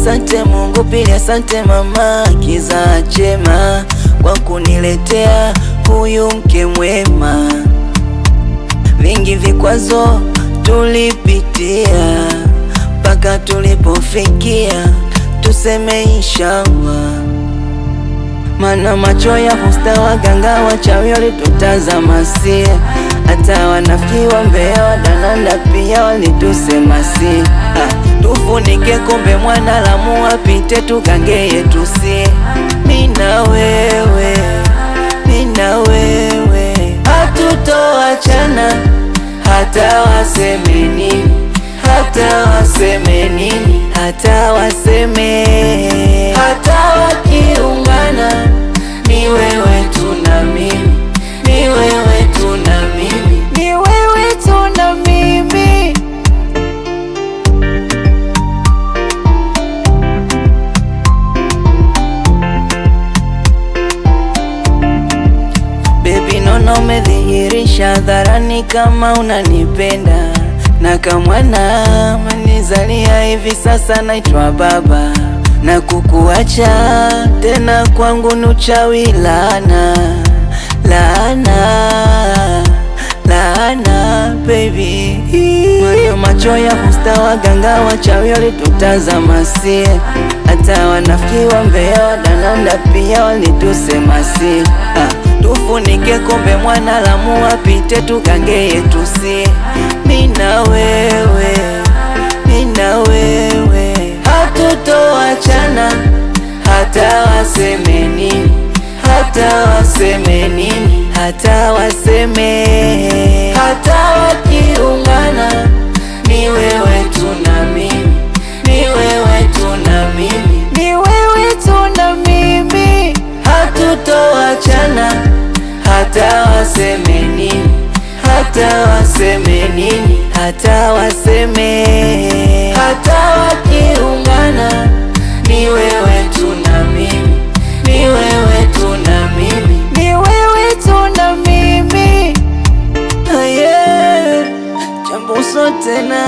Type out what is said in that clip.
asante Mungu, pili asante mama kiza chema kwa kuniletea huyu mke mwema. Vingi vikwazo tulipitia mpaka tulipofikia, tuseme inshallah. Mana macho ya husta waganga wachawi walitutazama sie, hata wanafiki wa Mbeya wadananda pia walitusema si. Tufunike kombe mwana Lamu apite tukangeye tusie. Mina wewe, mina wewe, hatutoachana hata waseme nini, hata waseme nini, hata waseme, hata wakiungana. Ni wewe tuna mimi, ni wewe tuna mimi, ni wewe tuna mimi. Baby nono umedhihirisha hadharani kama unanipenda, na kamwana manizalia hivi sasa naitwa baba, na kukuacha tena kwangu nuchawi laana, laana, laana baby. Mwana macho ya husta waganga wachawi walitutazama sie, hata wanafiki wa Mbeya wadananda pia walitusema si. Tufunike kombe mwana Lamu apite tukangeye tusie. Mina wewe, mina wewe, hatutoachana hata waseme nini, hata waseme nini, hata waseme, hata wakiungana. Ni wewe tuna mimi, ni wewe tuna mimi, ni wewe tuna mimi. Hatutoachana hata waseme nini, hata waseme nini, hata waseme, hata wakiungana. Ni wewe tuna mimi, ni wewe tuna mimi, ni wewe tuna mimi. Aye, jambo sote na